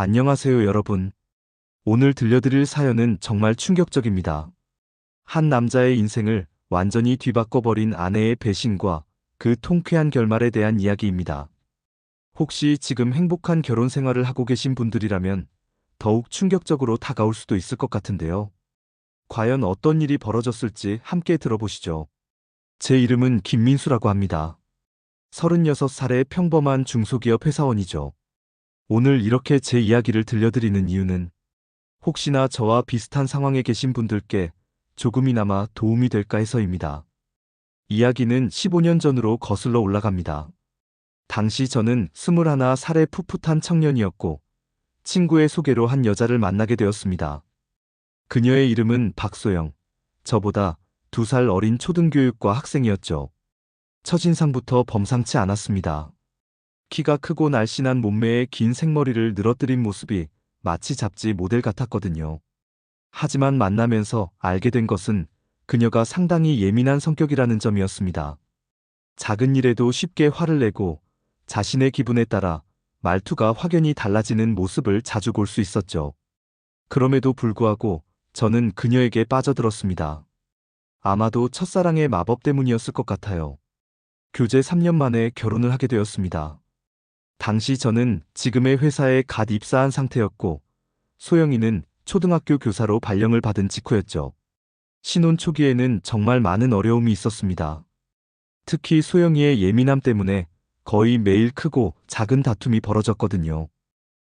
안녕하세요, 여러분. 오늘 들려드릴 사연은 정말 충격적입니다. 한 남자의 인생을 완전히 뒤바꿔버린 아내의 배신과 그 통쾌한 결말에 대한 이야기입니다. 혹시 지금 행복한 결혼 생활을 하고 계신 분들이라면 더욱 충격적으로 다가올 수도 있을 것 같은데요. 과연 어떤 일이 벌어졌을지 함께 들어보시죠. 제 이름은 김민수라고 합니다. 36살의 평범한 중소기업 회사원이죠. 오늘 이렇게 제 이야기를 들려드리는 이유는 혹시나 저와 비슷한 상황에 계신 분들께 조금이나마 도움이 될까 해서입니다. 이야기는 15년 전으로 거슬러 올라갑니다. 당시 저는 21살의 풋풋한 청년이었고 친구의 소개로 한 여자를 만나게 되었습니다. 그녀의 이름은 박소영, 저보다 2살 어린 초등교육과 학생이었죠. 첫인상부터 범상치 않았습니다. 키가 크고 날씬한 몸매에 긴 생머리를 늘어뜨린 모습이 마치 잡지 모델 같았거든요. 하지만 만나면서 알게 된 것은 그녀가 상당히 예민한 성격이라는 점이었습니다. 작은 일에도 쉽게 화를 내고 자신의 기분에 따라 말투가 확연히 달라지는 모습을 자주 볼 수 있었죠. 그럼에도 불구하고 저는 그녀에게 빠져들었습니다. 아마도 첫사랑의 마법 때문이었을 것 같아요. 교제 3년 만에 결혼을 하게 되었습니다. 당시 저는 지금의 회사에 갓 입사한 상태였고 소영이는 초등학교 교사로 발령을 받은 직후였죠. 신혼 초기에는 정말 많은 어려움이 있었습니다. 특히 소영이의 예민함 때문에 거의 매일 크고 작은 다툼이 벌어졌거든요.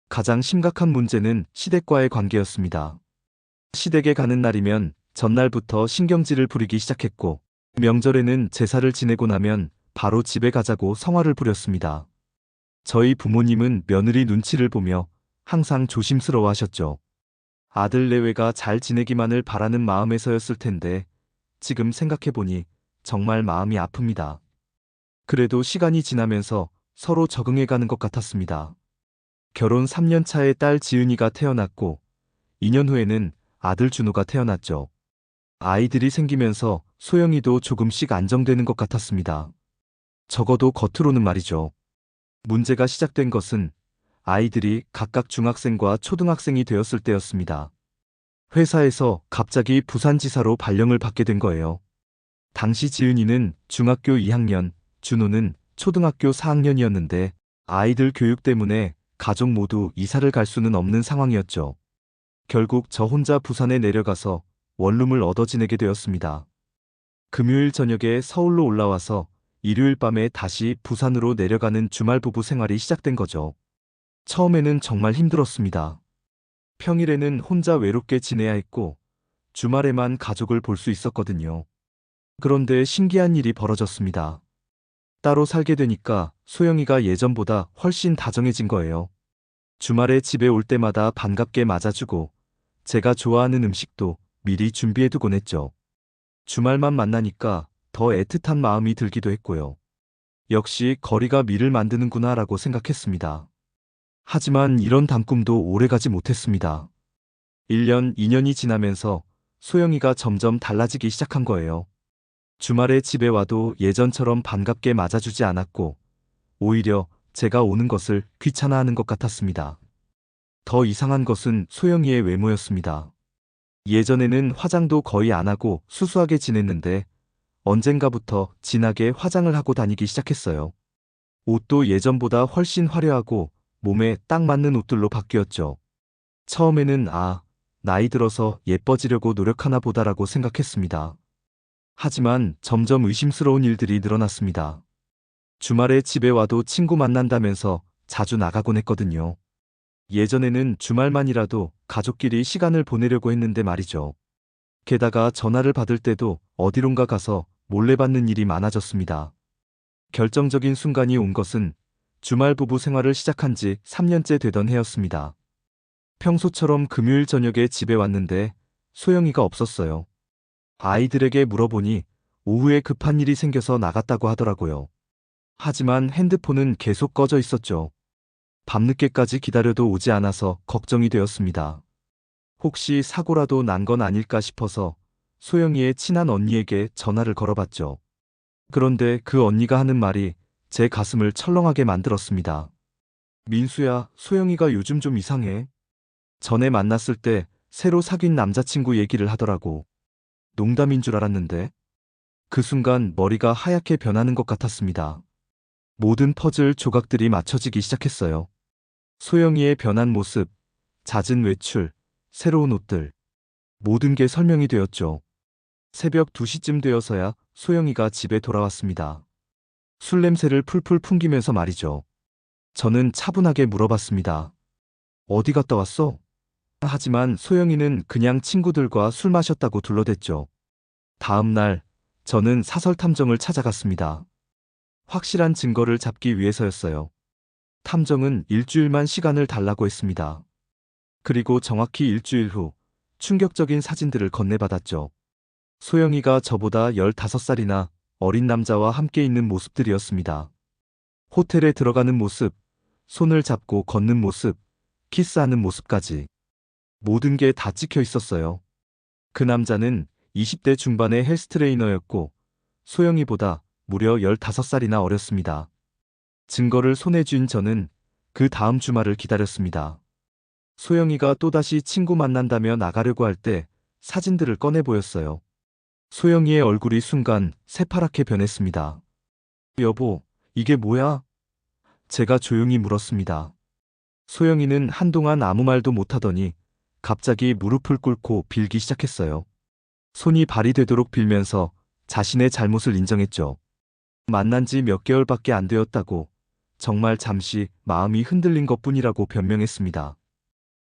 가장 심각한 문제는 시댁과의 관계였습니다. 시댁에 가는 날이면 전날부터 신경질을 부리기 시작했고 명절에는 제사를 지내고 나면 바로 집에 가자고 성화를 부렸습니다. 저희 부모님은 며느리 눈치를 보며 항상 조심스러워 하셨죠. 아들 내외가 잘 지내기만을 바라는 마음에서였을 텐데 지금 생각해보니 정말 마음이 아픕니다. 그래도 시간이 지나면서 서로 적응해가는 것 같았습니다. 결혼 3년 차에 딸 지은이가 태어났고 2년 후에는 아들 준호가 태어났죠. 아이들이 생기면서 소영이도 조금씩 안정되는 것 같았습니다. 적어도 겉으로는 말이죠. 문제가 시작된 것은 아이들이 각각 중학생과 초등학생이 되었을 때였습니다. 회사에서 갑자기 부산지사로 발령을 받게 된 거예요. 당시 지은이는 중학교 2학년, 준호는 초등학교 4학년이었는데 아이들 교육 때문에 가족 모두 이사를 갈 수는 없는 상황이었죠. 결국 저 혼자 부산에 내려가서 원룸을 얻어 지내게 되었습니다. 금요일 저녁에 서울로 올라와서 일요일 밤에 다시 부산으로 내려가는 주말 부부 생활이 시작된 거죠. 처음에는 정말 힘들었습니다. 평일에는 혼자 외롭게 지내야 했고 주말에만 가족을 볼 수 있었거든요. 그런데 신기한 일이 벌어졌습니다. 따로 살게 되니까 소영이가 예전보다 훨씬 다정해진 거예요. 주말에 집에 올 때마다 반갑게 맞아주고 제가 좋아하는 음식도 미리 준비해두곤 했죠. 주말만 만나니까 더 애틋한 마음이 들기도 했고요. 역시 거리가 미를 만드는구나 라고 생각했습니다. 하지만 이런 단꿈도 오래가지 못했습니다. 1년, 2년이 지나면서 소영이가 점점 달라지기 시작한 거예요. 주말에 집에 와도 예전처럼 반갑게 맞아주지 않았고 오히려 제가 오는 것을 귀찮아하는 것 같았습니다. 더 이상한 것은 소영이의 외모였습니다. 예전에는 화장도 거의 안 하고 수수하게 지냈는데 언젠가부터 진하게 화장을 하고 다니기 시작했어요. 옷도 예전보다 훨씬 화려하고 몸에 딱 맞는 옷들로 바뀌었죠. 처음에는 나이 들어서 예뻐지려고 노력하나 보다라고 생각했습니다. 하지만 점점 의심스러운 일들이 늘어났습니다. 주말에 집에 와도 친구 만난다면서 자주 나가곤 했거든요. 예전에는 주말만이라도 가족끼리 시간을 보내려고 했는데 말이죠. 게다가 전화를 받을 때도 어디론가 가서 몰래 받는 일이 많아졌습니다. 결정적인 순간이 온 것은 주말 부부 생활을 시작한 지 3년째 되던 해였습니다. 평소처럼 금요일 저녁에 집에 왔는데 소영이가 없었어요. 아이들에게 물어보니 오후에 급한 일이 생겨서 나갔다고 하더라고요. 하지만 핸드폰은 계속 꺼져 있었죠. 밤늦게까지 기다려도 오지 않아서 걱정이 되었습니다. 혹시 사고라도 난 건 아닐까 싶어서 소영이의 친한 언니에게 전화를 걸어봤죠. 그런데 그 언니가 하는 말이 제 가슴을 철렁하게 만들었습니다. 민수야, 소영이가 요즘 좀 이상해. 전에 만났을 때 새로 사귄 남자친구 얘기를 하더라고. 농담인 줄 알았는데. 그 순간 머리가 하얗게 변하는 것 같았습니다. 모든 퍼즐 조각들이 맞춰지기 시작했어요. 소영이의 변한 모습, 잦은 외출, 새로운 옷들. 모든 게 설명이 되었죠. 새벽 2시쯤 되어서야 소영이가 집에 돌아왔습니다. 술 냄새를 풀풀 풍기면서 말이죠. 저는 차분하게 물어봤습니다. 어디 갔다 왔어? 하지만 소영이는 그냥 친구들과 술 마셨다고 둘러댔죠. 다음 날, 저는 사설 탐정을 찾아갔습니다. 확실한 증거를 잡기 위해서였어요. 탐정은 일주일만 시간을 달라고 했습니다. 그리고 정확히 일주일 후, 충격적인 사진들을 건네받았죠. 소영이가 저보다 15살이나 어린 남자와 함께 있는 모습들이었습니다. 호텔에 들어가는 모습, 손을 잡고 걷는 모습, 키스하는 모습까지. 모든 게 다 찍혀 있었어요. 그 남자는 20대 중반의 헬스 트레이너였고, 소영이보다 무려 15살이나 어렸습니다. 증거를 손에 쥔 저는 그 다음 주말을 기다렸습니다. 소영이가 또다시 친구 만난다며 나가려고 할 때 사진들을 꺼내 보였어요. 소영이의 얼굴이 순간 새파랗게 변했습니다. 여보, 이게 뭐야? 제가 조용히 물었습니다. 소영이는 한동안 아무 말도 못하더니 갑자기 무릎을 꿇고 빌기 시작했어요. 손이 발이 되도록 빌면서 자신의 잘못을 인정했죠. 만난 지 몇 개월밖에 안 되었다고, 정말 잠시 마음이 흔들린 것뿐이라고 변명했습니다.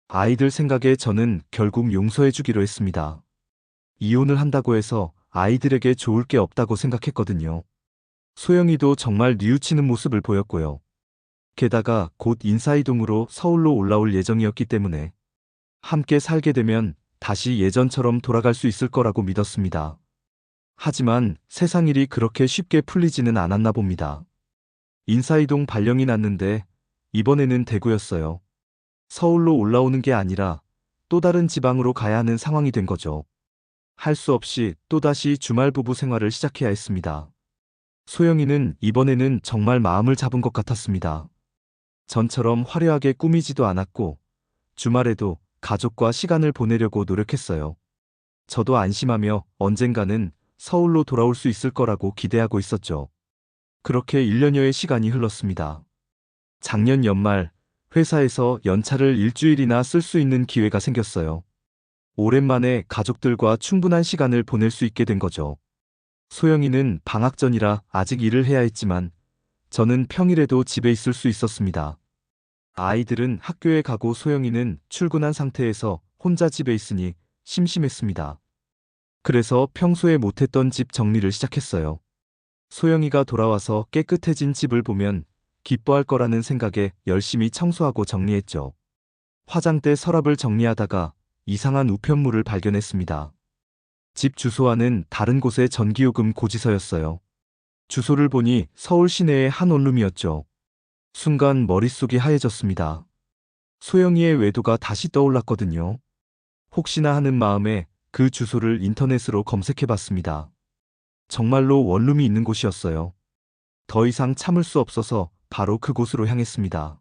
아이들 생각에 저는 결국 용서해주기로 했습니다. 이혼을 한다고 해서 아이들에게 좋을 게 없다고 생각했거든요. 소영이도 정말 뉘우치는 모습을 보였고요. 게다가 곧 인사이동으로 서울로 올라올 예정이었기 때문에 함께 살게 되면 다시 예전처럼 돌아갈 수 있을 거라고 믿었습니다. 하지만 세상 일이 그렇게 쉽게 풀리지는 않았나 봅니다. 인사이동 발령이 났는데 이번에는 대구였어요. 서울로 올라오는 게 아니라 또 다른 지방으로 가야 하는 상황이 된 거죠. 할 수 없이 또다시 주말 부부 생활을 시작해야 했습니다. 소영이는 이번에는 정말 마음을 잡은 것 같았습니다. 전처럼 화려하게 꾸미지도 않았고 주말에도 가족과 시간을 보내려고 노력했어요. 저도 안심하며 언젠가는 서울로 돌아올 수 있을 거라고 기대하고 있었죠. 그렇게 1년여의 시간이 흘렀습니다. 작년 연말 회사에서 연차를 일주일이나 쓸 수 있는 기회가 생겼어요. 오랜만에 가족들과 충분한 시간을 보낼 수 있게 된 거죠. 소영이는 방학 전이라 아직 일을 해야 했지만 저는 평일에도 집에 있을 수 있었습니다. 아이들은 학교에 가고 소영이는 출근한 상태에서 혼자 집에 있으니 심심했습니다. 그래서 평소에 못했던 집 정리를 시작했어요. 소영이가 돌아와서 깨끗해진 집을 보면 기뻐할 거라는 생각에 열심히 청소하고 정리했죠. 화장대 서랍을 정리하다가 이상한 우편물을 발견했습니다. 집 주소와는 다른 곳의 전기요금 고지서였어요. 주소를 보니 서울 시내의 한 원룸이었죠. 순간 머릿속이 하얘졌습니다. 소영이의 외도가 다시 떠올랐거든요. 혹시나 하는 마음에 그 주소를 인터넷으로 검색해봤습니다. 정말로 원룸이 있는 곳이었어요. 더 이상 참을 수 없어서 바로 그곳으로 향했습니다.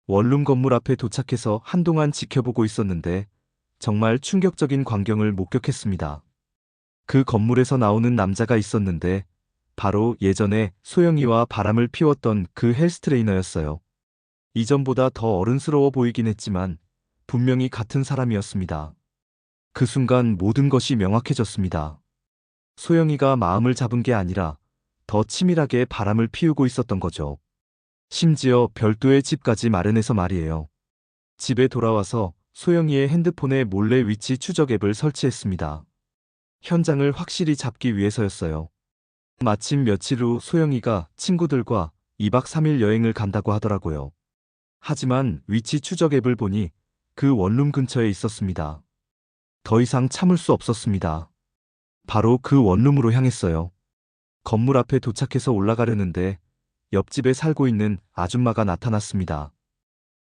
원룸 건물 앞에 도착해서 한동안 지켜보고 있었는데 정말 충격적인 광경을 목격했습니다. 그 건물에서 나오는 남자가 있었는데 바로 예전에 소영이와 바람을 피웠던 그 헬스 트레이너였어요. 이전보다 더 어른스러워 보이긴 했지만 분명히 같은 사람이었습니다. 그 순간 모든 것이 명확해졌습니다. 소영이가 마음을 잡은 게 아니라 더 치밀하게 바람을 피우고 있었던 거죠. 심지어 별도의 집까지 마련해서 말이에요. 집에 돌아와서 소영이의 핸드폰에 몰래 위치 추적 앱을 설치했습니다. 현장을 확실히 잡기 위해서였어요. 마침 며칠 후 소영이가 친구들과 2박 3일 여행을 간다고 하더라고요. 하지만 위치 추적 앱을 보니 그 원룸 근처에 있었습니다. 더 이상 참을 수 없었습니다. 바로 그 원룸으로 향했어요. 건물 앞에 도착해서 올라가려는데 옆집에 살고 있는 아줌마가 나타났습니다.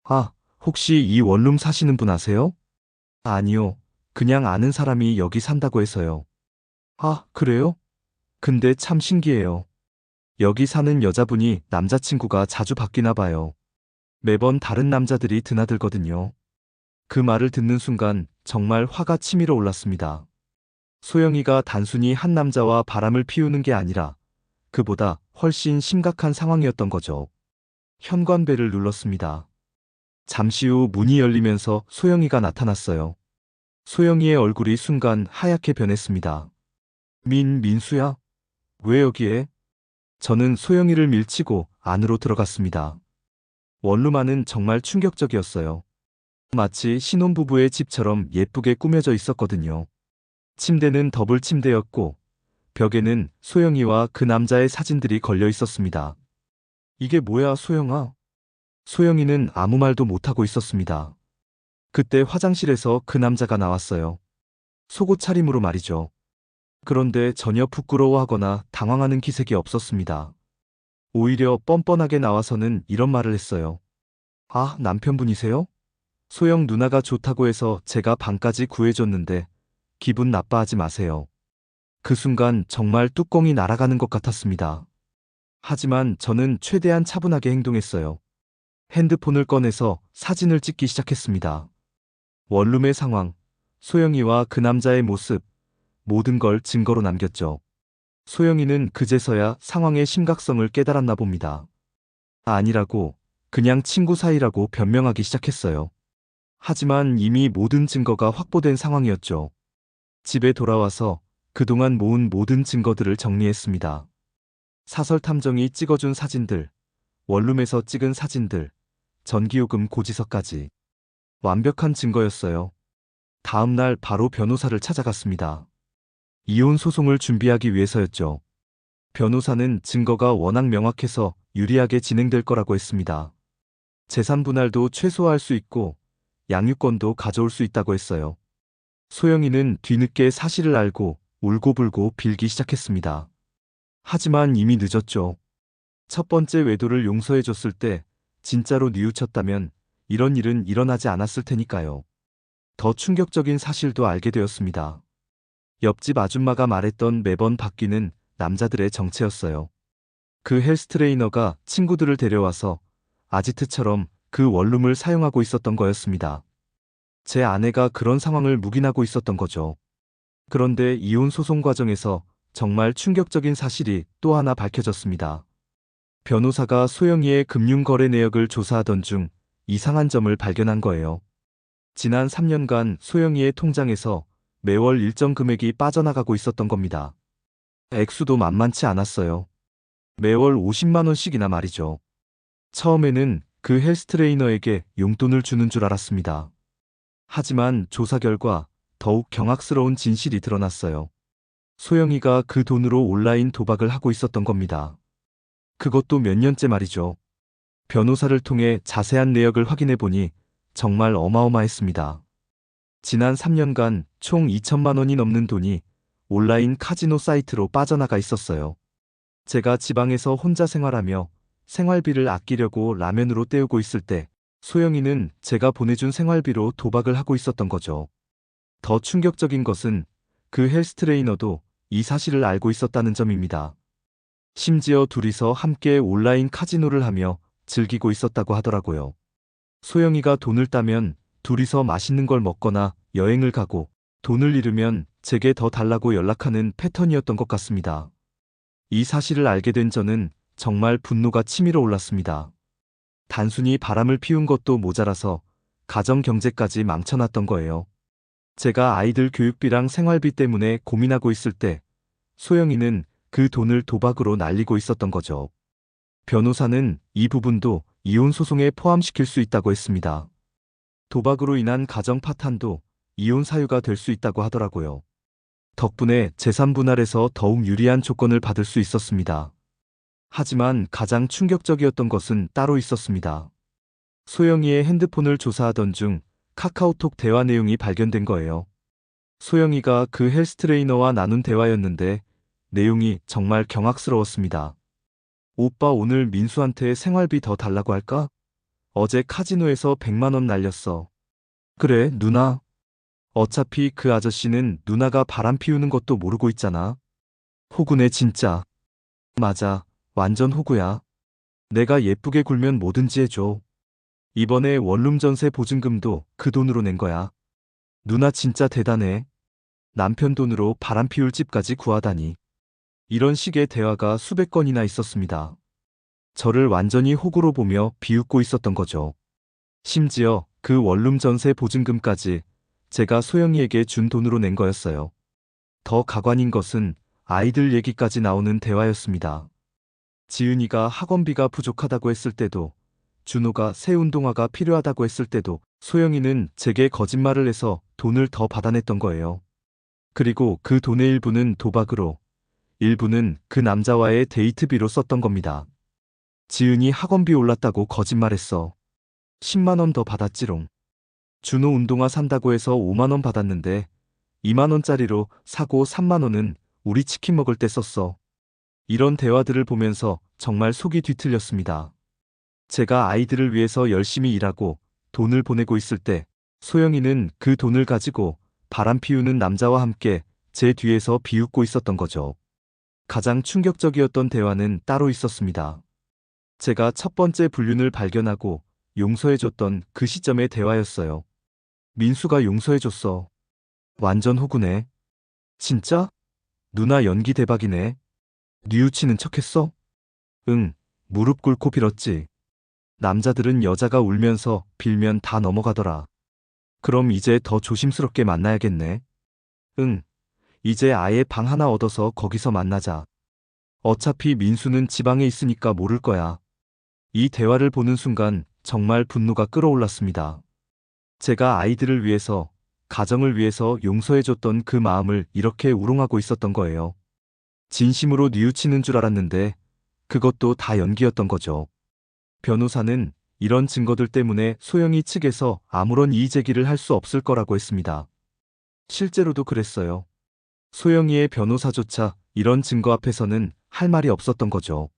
아, 혹시 이 원룸 사시는 분 아세요? 아니요. 그냥 아는 사람이 여기 산다고 해서요. 아, 그래요? 근데 참 신기해요. 여기 사는 여자분이 남자친구가 자주 바뀌나 봐요. 매번 다른 남자들이 드나들거든요. 그 말을 듣는 순간 정말 화가 치밀어 올랐습니다. 소영이가 단순히 한 남자와 바람을 피우는 게 아니라 그보다 훨씬 심각한 상황이었던 거죠. 현관벨을 눌렀습니다. 잠시 후 문이 열리면서 소영이가 나타났어요. 소영이의 얼굴이 순간 하얗게 변했습니다. 민수야? 왜 여기에? 저는 소영이를 밀치고 안으로 들어갔습니다. 원룸 안은 정말 충격적이었어요. 마치 신혼부부의 집처럼 예쁘게 꾸며져 있었거든요. 침대는 더블 침대였고, 벽에는 소영이와 그 남자의 사진들이 걸려 있었습니다. 이게 뭐야, 소영아? 소영이는 아무 말도 못하고 있었습니다. 그때 화장실에서 그 남자가 나왔어요. 속옷 차림으로 말이죠. 그런데 전혀 부끄러워하거나 당황하는 기색이 없었습니다. 오히려 뻔뻔하게 나와서는 이런 말을 했어요. 아, 남편분이세요? 소영 누나가 좋다고 해서 제가 방까지 구해줬는데 기분 나빠하지 마세요. 그 순간 정말 뚜껑이 날아가는 것 같았습니다. 하지만 저는 최대한 차분하게 행동했어요. 핸드폰을 꺼내서 사진을 찍기 시작했습니다. 원룸의 상황, 소영이와 그 남자의 모습, 모든 걸 증거로 남겼죠. 소영이는 그제서야 상황의 심각성을 깨달았나 봅니다. 아니라고, 그냥 친구 사이라고 변명하기 시작했어요. 하지만 이미 모든 증거가 확보된 상황이었죠. 집에 돌아와서 그동안 모은 모든 증거들을 정리했습니다. 사설 탐정이 찍어준 사진들, 원룸에서 찍은 사진들, 전기요금 고지서까지. 완벽한 증거였어요. 다음 날 바로 변호사를 찾아갔습니다. 이혼 소송을 준비하기 위해서였죠. 변호사는 증거가 워낙 명확해서 유리하게 진행될 거라고 했습니다. 재산 분할도 최소화할 수 있고 양육권도 가져올 수 있다고 했어요. 소영이는 뒤늦게 사실을 알고 울고불고 빌기 시작했습니다. 하지만 이미 늦었죠. 첫 번째 외도를 용서해줬을 때 진짜로 뉘우쳤다면 이런 일은 일어나지 않았을 테니까요. 더 충격적인 사실도 알게 되었습니다. 옆집 아줌마가 말했던 매번 바뀌는 남자들의 정체였어요. 그 헬스 트레이너가 친구들을 데려와서 아지트처럼 그 원룸을 사용하고 있었던 거였습니다. 제 아내가 그런 상황을 묵인하고 있었던 거죠. 그런데 이혼 소송 과정에서 정말 충격적인 사실이 또 하나 밝혀졌습니다. 변호사가 소영이의 금융거래 내역을 조사하던 중 이상한 점을 발견한 거예요. 지난 3년간 소영이의 통장에서 매월 일정 금액이 빠져나가고 있었던 겁니다. 액수도 만만치 않았어요. 매월 50만 원씩이나 말이죠. 처음에는 그 헬스 트레이너에게 용돈을 주는 줄 알았습니다. 하지만 조사 결과 더욱 경악스러운 진실이 드러났어요. 소영이가 그 돈으로 온라인 도박을 하고 있었던 겁니다. 그것도 몇 년째 말이죠. 변호사를 통해 자세한 내역을 확인해 보니 정말 어마어마했습니다. 지난 3년간 총 2천만 원이 넘는 돈이 온라인 카지노 사이트로 빠져나가 있었어요. 제가 지방에서 혼자 생활하며 생활비를 아끼려고 라면으로 때우고 있을 때 소영이는 제가 보내준 생활비로 도박을 하고 있었던 거죠. 더 충격적인 것은 그 헬스 트레이너도 이 사실을 알고 있었다는 점입니다. 심지어 둘이서 함께 온라인 카지노를 하며 즐기고 있었다고 하더라고요. 소영이가 돈을 따면 둘이서 맛있는 걸 먹거나 여행을 가고 돈을 잃으면 제게 더 달라고 연락하는 패턴이었던 것 같습니다. 이 사실을 알게 된 저는 정말 분노가 치밀어 올랐습니다. 단순히 바람을 피운 것도 모자라서 가정 경제까지 망쳐놨던 거예요. 제가 아이들 교육비랑 생활비 때문에 고민하고 있을 때 소영이는 그 돈을 도박으로 날리고 있었던 거죠. 변호사는 이 부분도 이혼 소송에 포함시킬 수 있다고 했습니다. 도박으로 인한 가정 파탄도 이혼 사유가 될 수 있다고 하더라고요. 덕분에 재산 분할에서 더욱 유리한 조건을 받을 수 있었습니다. 하지만 가장 충격적이었던 것은 따로 있었습니다. 소영이의 핸드폰을 조사하던 중 카카오톡 대화 내용이 발견된 거예요. 소영이가 그 헬스 트레이너와 나눈 대화였는데 내용이 정말 경악스러웠습니다. 오빠 오늘 민수한테 생활비 더 달라고 할까? 어제 카지노에서 100만 원 날렸어. 그래, 누나. 어차피 그 아저씨는 누나가 바람 피우는 것도 모르고 있잖아. 호구네 진짜. 맞아, 완전 호구야. 내가 예쁘게 굴면 뭐든지 해줘. 이번에 원룸 전세 보증금도 그 돈으로 낸 거야. 누나 진짜 대단해. 남편 돈으로 바람 피울 집까지 구하다니. 이런 식의 대화가 수백 건이나 있었습니다. 저를 완전히 호구로 보며 비웃고 있었던 거죠. 심지어 그 원룸 전세 보증금까지 제가 소영이에게 준 돈으로 낸 거였어요. 더 가관인 것은 아이들 얘기까지 나오는 대화였습니다. 지은이가 학원비가 부족하다고 했을 때도, 준호가 새 운동화가 필요하다고 했을 때도 소영이는 제게 거짓말을 해서 돈을 더 받아냈던 거예요. 그리고 그 돈의 일부는 도박으로, 일부는 그 남자와의 데이트비로 썼던 겁니다. 지은이 학원비 올랐다고 거짓말했어. 10만 원 더 받았지롱. 준호 운동화 산다고 해서 5만 원 받았는데 2만 원짜리로 사고 3만 원은 우리 치킨 먹을 때 썼어. 이런 대화들을 보면서 정말 속이 뒤틀렸습니다. 제가 아이들을 위해서 열심히 일하고 돈을 보내고 있을 때 소영이는 그 돈을 가지고 바람 피우는 남자와 함께 제 뒤에서 비웃고 있었던 거죠. 가장 충격적이었던 대화는 따로 있었습니다. 제가 첫 번째 불륜을 발견하고 용서해줬던 그 시점의 대화였어요. 민수가 용서해줬어. 완전 호구네. 진짜? 누나 연기 대박이네. 뉘우치는 척했어? 응, 무릎 꿇고 빌었지. 남자들은 여자가 울면서 빌면 다 넘어가더라. 그럼 이제 더 조심스럽게 만나야겠네. 응, 이제 아예 방 하나 얻어서 거기서 만나자. 어차피 민수는 지방에 있으니까 모를 거야. 이 대화를 보는 순간 정말 분노가 끓어올랐습니다. 제가 아이들을 위해서, 가정을 위해서 용서해줬던 그 마음을 이렇게 우롱하고 있었던 거예요. 진심으로 뉘우치는 줄 알았는데 그것도 다 연기였던 거죠. 변호사는 이런 증거들 때문에 소영이 측에서 아무런 이의 제기를 할 수 없을 거라고 했습니다. 실제로도 그랬어요. 소영이의 변호사조차 이런 증거 앞에서는 할 말이 없었던 거죠.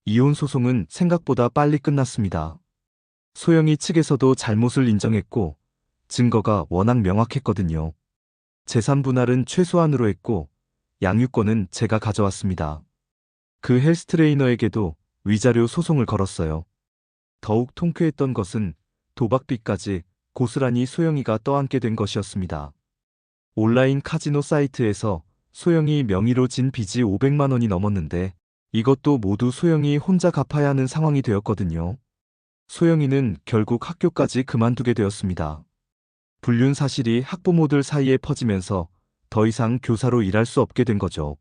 이혼 소송은 생각보다 빨리 끝났습니다. 소영이 측에서도 잘못을 인정했고 증거가 워낙 명확했거든요. 재산 분할은 최소한으로 했고 양육권은 제가 가져왔습니다. 그 헬스 트레이너에게도 위자료 소송을 걸었어요. 더욱 통쾌했던 것은 도박빚까지 고스란히 소영이가 떠안게 된 것이었습니다. 온라인 카지노 사이트에서 소영이 명의로 진 빚이 500만 원이 넘었는데 이것도 모두 소영이 혼자 갚아야 하는 상황이 되었거든요. 소영이는 결국 학교까지 그만두게 되었습니다. 불륜 사실이 학부모들 사이에 퍼지면서 더 이상 교사로 일할 수 없게 된 거죠.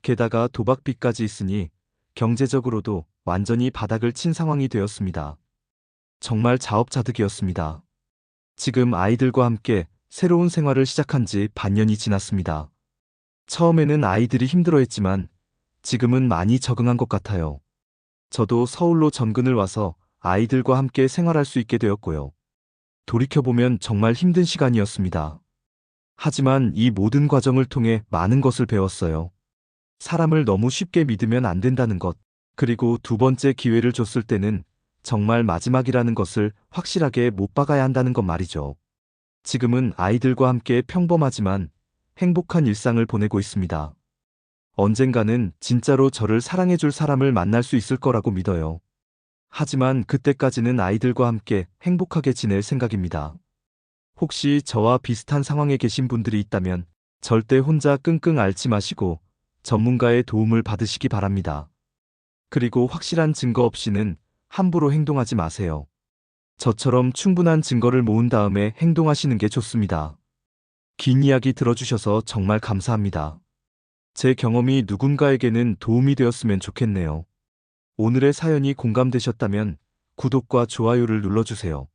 게다가 도박빚까지 있으니 경제적으로도 완전히 바닥을 친 상황이 되었습니다. 정말 자업자득이었습니다. 지금 아이들과 함께 새로운 생활을 시작한 지 반년이 지났습니다. 처음에는 아이들이 힘들어했지만 지금은 많이 적응한 것 같아요. 저도 서울로 전근을 와서 아이들과 함께 생활할 수 있게 되었고요. 돌이켜보면 정말 힘든 시간이었습니다. 하지만 이 모든 과정을 통해 많은 것을 배웠어요. 사람을 너무 쉽게 믿으면 안 된다는 것, 그리고 두 번째 기회를 줬을 때는 정말 마지막이라는 것을 확실하게 못 박아야 한다는 것 말이죠. 지금은 아이들과 함께 평범하지만 행복한 일상을 보내고 있습니다. 언젠가는 진짜로 저를 사랑해줄 사람을 만날 수 있을 거라고 믿어요. 하지만 그때까지는 아이들과 함께 행복하게 지낼 생각입니다. 혹시 저와 비슷한 상황에 계신 분들이 있다면 절대 혼자 끙끙 앓지 마시고 전문가의 도움을 받으시기 바랍니다. 그리고 확실한 증거 없이는 함부로 행동하지 마세요. 저처럼 충분한 증거를 모은 다음에 행동하시는 게 좋습니다. 긴 이야기 들어주셔서 정말 감사합니다. 제 경험이 누군가에게는 도움이 되었으면 좋겠네요. 오늘의 사연이 공감되셨다면 구독과 좋아요를 눌러주세요.